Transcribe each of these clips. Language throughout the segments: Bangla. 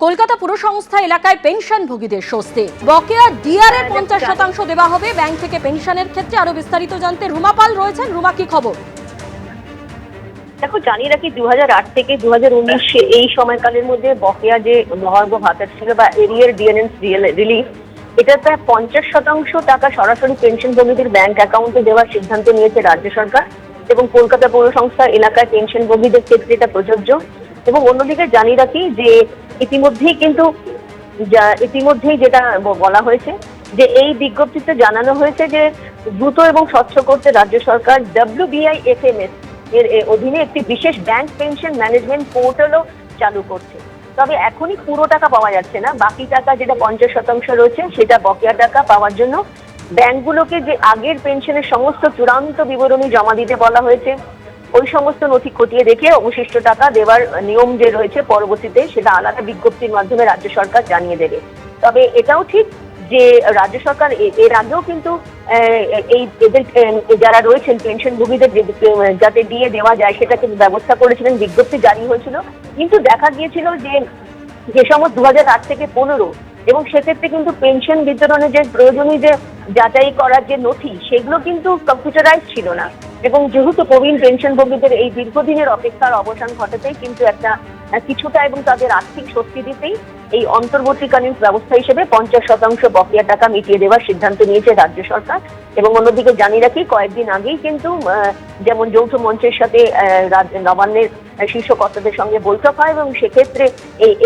কলকাতা পুর সংস্থা এলাকায় পেনশনভোগীদের স্বস্তি। বকেয়া ডিআর-এর 50% দেওয়া হবে ব্যাংক থেকে পেনশনের ক্ষেত্রে। আরো বিস্তারিত জানতে রুমা পাল রয়েছেন। রুমা, কি খবর? দেখো, জানিয়ে রাখি 2008 থেকে 2019 এই সময়কালের মধ্যে বকেয়া যে মহার্ঘ ভাতা ছিল বা এরিয়ার ডিএনএস রিলিফ, এটা প্রায় 50% টাকা সরাসরি পেনশনভোগীদের ব্যাংক অ্যাকাউন্টে দেওয়ার সিদ্ধান্ত নিয়েছে রাজ্য সরকার। এবং কলকাতা পৌর সংস্থা এলাকায় পেনশনভোগীদের ক্ষেত্রে এটা প্রযোজ্য। এবং অন্যদিকে জানিয়ে রাখি যে ইতিমধ্যেই যেটা বলা হয়েছে যে এই বিজ্ঞপ্তিতে জানানো হয়েছে যে দ্রুত এবং স্বচ্ছ করতে রাজ্য সরকার WBI-FMS এর অধীনে একটি বিশেষ ব্যাংক পেনশন ম্যানেজমেন্ট পোর্টালও চালু করছে। তবে এখনই পুরো টাকা পাওয়া যাচ্ছে না, বাকি টাকা যেটা 50% রয়েছে সেটা বকেয়া টাকা পাওয়ার জন্য ব্যাংকগুলোকে যে আগের পেনশনের সমস্ত চূড়ান্ত বিবরণী জমা দিতে বলা হয়েছে, ওই সমস্ত নথি খতিয়ে দেখে অবশিষ্ট টাকা দেওয়ার নিয়ম যে রয়েছে পরবর্তীতে সেটা আলাদা বিজ্ঞপ্তির মাধ্যমে রাজ্য সরকার জানিয়ে দেবে। তবে এটাও ঠিক যে রাজ্য সরকার এর আগেও কিন্তু এদের যারা রয়েছেন পেনশনভোগীদের যাতে দিয়ে দেওয়া যায় সেটা কিন্তু ব্যবস্থা করেছিলেন, বিজ্ঞপ্তি জারি হয়েছিল। কিন্তু দেখা গিয়েছিল যে সমস্ত 2008 থেকে 15 এবং সেক্ষেত্রে কিন্তু পেনশন বিতরণের যে প্রয়োজনীয় যে যাচাই করার যে নথি সেগুলো কিন্তু কম্পিউটারাইজ ছিল না। এবং যেহেতু প্রবীণ পেনশনভোগীদের এই দীর্ঘদিনের অপেক্ষার অবসান ঘটাতেই কিন্তু একটা কিছুটা এবং তাদের আর্থিক স্বস্তি দিতেই এই অন্তর্বর্তীকালীন ব্যবস্থা হিসেবে 50% বকেয়া টাকা মিটিয়ে দেওয়ার সিদ্ধান্ত নিয়েছে রাজ্য সরকার। এবং অন্যদিকে জানিয়ে রাখি, কয়েকদিন আগেই কিন্তু যেমন যৌথ মঞ্চের সাথে নবান্নের শীর্ষ কর্তাদের সঙ্গে বৈঠক হয় এবং সেক্ষেত্রে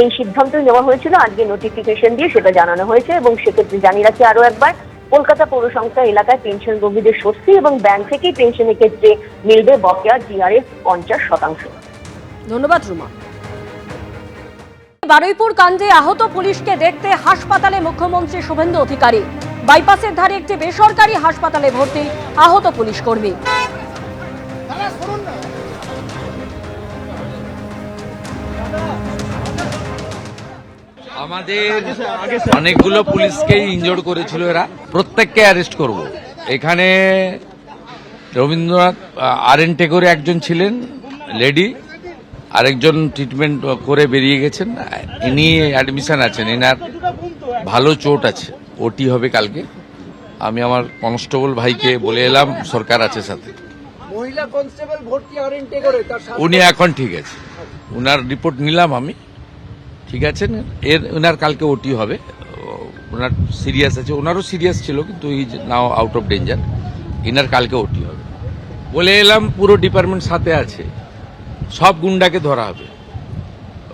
এই সিদ্ধান্ত নেওয়া হয়েছিল। আজকে নোটিফিকেশন দিয়ে সেটা জানানো হয়েছে। এবং সেক্ষেত্রে জানিয়ে রাখি আরো একবার, কলকাতা পৌর সংস্থা এলাকায় পেনশনভোগীদের স্বস্তি এবং ব্যাংক থেকেই পেনশনের ক্ষেত্রে মিলবে বকেয়া ডিআর-এর 50%। ধন্যবাদ রুমা। বারুইপুর কাণ্ডে আহত পুলিশকে দেখতে হাসপাতালে মুখ্যমন্ত্রী শুভেন্দু অধিকারী। বাইপাসের ধারে একটি বেসরকারি হাসপাতালে ভর্তি আহত পুলিশ কর্মী। আমাদের অনেকগুলো পুলিশকেই ইনজোর্ড করেছিল এরা, প্রত্যেককে অ্যারেস্ট করব। এখানে রবীন্দ্রনাথ RN টেগোরে একজন ছিলেন লেডি, আরেকজন ট্রিটমেন্ট করে বেরিয়ে গেছেন, ইনি অ্যাডমিশন আছেন, এনার ভালো চোট আছে, ওটি হবে কালকে। আমি আমার কনস্টেবল ভাইকে বলে এলাম, সরকার আছে সাথে। মহিলা কনস্টেবল ভর্তি RN টেগোরে, উনি এখন ঠিক আছে, উনার রিপোর্ট নিলাম আমি, ঠিক আছেন। ওনার কালকে ওটি হবে, ওনার সিরিয়াস আছে, ওনারও সিরিয়াস ছিল কিন্তু ই নাও আউট অফ ডেঞ্জার। ইনার কালকে ওটি হবে বলে এলাম। পুরো ডিপার্টমেন্ট সাথে আছে, সব গুন্ডাকে ধরা হবে।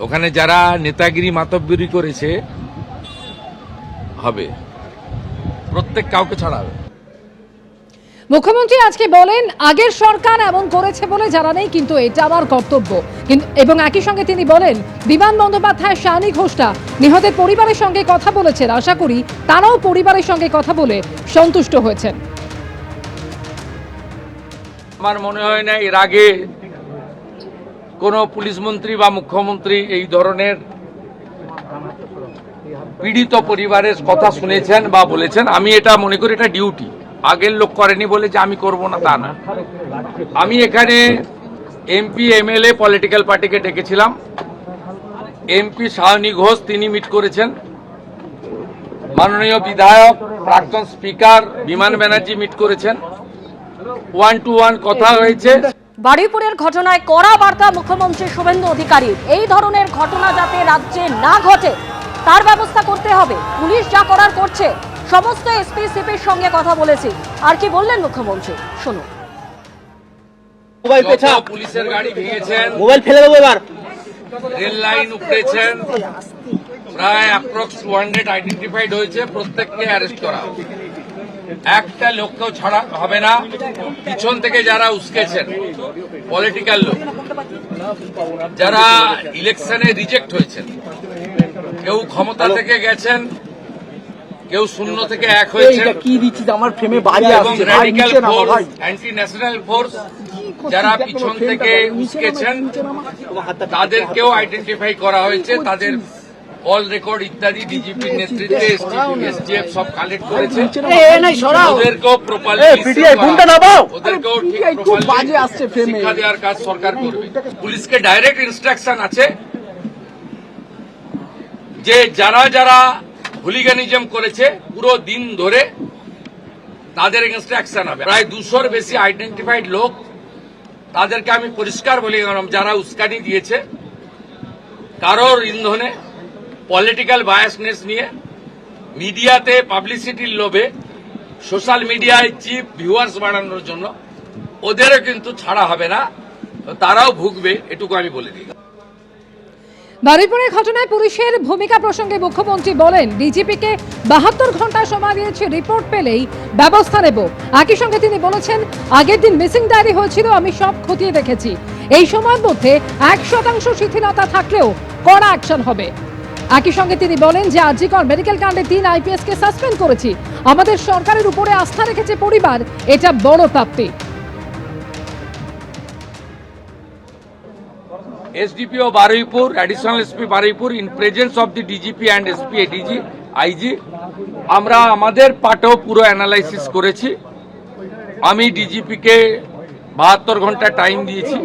ওখানে যারা নেতাগিরি মাতব্বরি করেছে হবে, প্রত্যেক কাউকে ছাড়া হবে। মুখ্যমন্ত্রী আজকে বলেন, আগের সরকার এমন করেছে বলে জানা নেই, কিন্তু এটা আমার কর্তব্য। এবং একই সঙ্গে তিনি বলেন, বিমান বন্দ্যোপাধ্যায়, শানি ঘোষটা নিহতের পরিবারের সঙ্গে কথা বলেছেন। আশা করি তারাও পরিবারের সঙ্গে কথা বলে সন্তুষ্ট হয়েছেন। আমার মনে হয় না এর আগে কোনো পুলিশ মন্ত্রী বা মুখ্যমন্ত্রী এই ধরনের পীড়িত পরিবারের কথা শুনেছেন বা বলেছেন। আমি এটা মনে করি এটা ডিউটি, আগের লোক করেনি বলে যে আমি করব না তা না। আমি এখানে MP MLA পলিটিক্যাল পার্টিকে ডেকেছিলাম। MP শানি ঘোষ তিনি মিট করেছেন, মাননীয় বিধায়ক প্রাক্তন স্পিকার বিমান ব্যানার্জি মিট করেছেন, 1-to-1 কথা হয়েছে। বারুইপুরের ঘটনায় কড়া বার্তা মুখ্যমন্ত্রী শুভেন্দু অধিকারী। এই ধরনের ঘটনা যাতে রাজ্যে না ঘটে তার ব্যবস্থা করতে হবে। পুলিশ যা করার করছে, সমস্ত SP CPর সঙ্গে কথা বলেছি। আর কি বললেন মুখ্যমন্ত্রী, শুনুন। মোবাইল পেছা, পুলিশের গাড়ি ভেঙেছেন, মোবাইল ফেলে দেবো এবার। রেল লাইন উপড়েছেন, প্রায় অ্যাপ্রক্স 200 আইডেন্টিফাইড হয়েছে, প্রত্যেককে অ্যারেস্ট করা হবে। একটা লোককেও ছাড়া হবে না। পিছন থেকে যারা উস্কেছেন পলিটিক্যাল লোক, যারা ইলেকশনে রিজেক্ট হয়েছেন, কেউ ক্ষমতা থেকে গেছেন, কেউ শূন্য থেকে 1 হয়েছে, কি দিচ্ছি আমার ফ্রেমে বাড়ি এবং আসছে, radical force, anti national force যারা পিছন থেকে উস্কেছেন তাদেরকেও আইডেন্টিফাই করা হয়েছে। তাদের অল রেকর্ড ইত্যাদি ডিজিপির নেতৃত্বে STF সব কালেক্ট করেছে। ওদেরকেও প্রপারলি শিক্ষা দেওয়ার কাজ সরকার করবে। পুলিশকে ডাইরেক্ট ইনস্ট্রাকশন আছে যে যারা যারা হুলিগানিজম করেছে পুরো দিন ধরে তাদের এগেনস্টে অ্যাকশন হবে। প্রায় 200-র বেশি আইডেন্টিফাইড লোক, তাদেরকে আমি পরিষ্কার বলে গেলাম যারা উস্কানি দিয়েছে কারোর ইন্ধনে, পলিটিক্যাল বায়াসনেস নিয়ে, মিডিয়াতে পাবলিসিটির লোভে, সোশ্যাল মিডিয়ায় চিপ ভিউয়ার্স বাড়ানোর জন্য ওদেরও কিন্তু ছাড়া হবে না, তারাও ভুগবে, এটুকু আমি বলে দিই। বারুইপুরের ঘটনায় পুলিশের ভূমিকা প্রসঙ্গে মুখ্যমন্ত্রী বলেন, ডিজিপিকে 72 ঘন্টা সময় দিয়েছে, রিপোর্ট পেলেই ব্যবস্থা নেব। একই সঙ্গে তিনি বলেছেন, আগের দিন মিসিং ডায়েরি হয়েছিল, আমি সব খতিয়ে দেখেছি। এই সময়ের মধ্যে 1% শিথিলতা থাকলেও কড়া অ্যাকশন হবে। একই সঙ্গে তিনি বলেন যে আরজিকর মেডিকেল কাণ্ডে 3 IPS কে সাসপেন্ড করেছি। আমাদের সরকারের উপরে আস্থা রেখেছে পরিবার, এটা বড় প্রাপ্তি। SDPO Baruipur, Additional SP Baruipur, in presence of the DGP and SP ADG, IG, আমরা আমাদের পার্টেও পুরো অ্যানালাইসিস করেছি। আমি ডিজিপিকে 72 ঘন্টা টাইম দিয়েছি।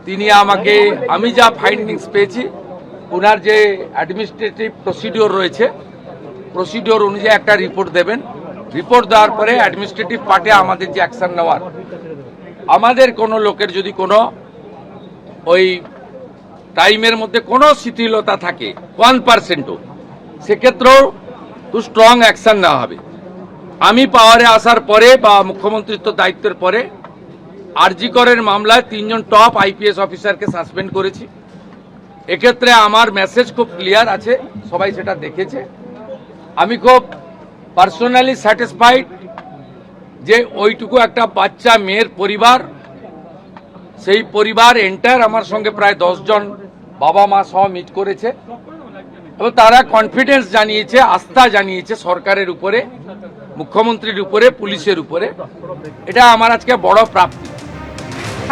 তিনি আমাকে, আমি যা ফাইন্ডিংস পেয়েছি, ওনার যে অ্যাডমিনিস্ট্রেটিভ প্রসিডিওর রয়েছে, প্রসিডিওর অনুযায়ী একটা রিপোর্ট দেবেন। রিপোর্ট দেওয়ার পরে অ্যাডমিনিস্ট্রেটিভ পার্টে আমাদের যে অ্যাকশন নেওয়ার, আমাদের কোনো লোকের যদি কোনো ওই টাইমের মধ্যে কোনো শিথিলতা থাকে 1%ও, সেক্ষেত্রেও খুব স্ট্রং অ্যাকশন নেওয়া হবে। আমি পাওয়ারে আসার পরে বা মুখ্যমন্ত্রিত্ব দায়িত্বের পরে আরজিকরের মামলায় 3 জন টপ IPS অফিসারকে সাসপেন্ড করেছি। এক্ষেত্রে আমার মেসেজ খুব ক্লিয়ার আছে, সবাই সেটা দেখেছে। আমি খুব পার্সোনালি স্যাটিসফাইড যে ওইটুকু একটা বাচ্চা মেয়ের পরিবার, সেই পরিবার এন্টার আমার সঙ্গে প্রায় 10 জন বাবা মা সহ মিট করেছে এবং তারা কনফিডেন্স জানিয়েছে, আস্থা জানিয়েছে সরকারের উপরে, মুখ্যমন্ত্রীর উপরে, পুলিশের উপরে। এটা আমার আজকে বড় প্রাপ্তি।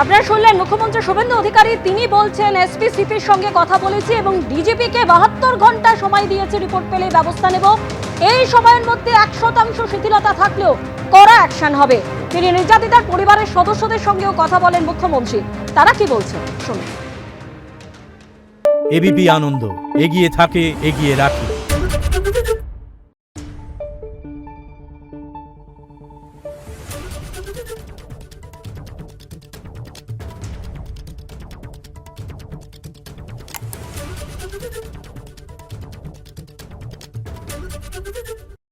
আপনারা শুনলেন মুখ্যমন্ত্রী শুভেন্দু অধিকারী, তিনি বলছেন এসপি সিপির সঙ্গে কথা বলেছি এবং ডিজিপিকে 72 ঘন্টা সময় দিয়েছে, রিপোর্ট পেলে ব্যবস্থা নেব। এই সময়ের মধ্যে 1% শিথিলতা থাকলেও কড়া অ্যাকশন হবে। তিনি নির্যাতিতার পরিবারের সদস্যদের সঙ্গেও কথা বলেন মুখ্যমন্ত্রী, তারা কি বলছেন শুনুন। এবিপি আনন্দ, এগিয়ে থাকে, এগিয়ে রাখে।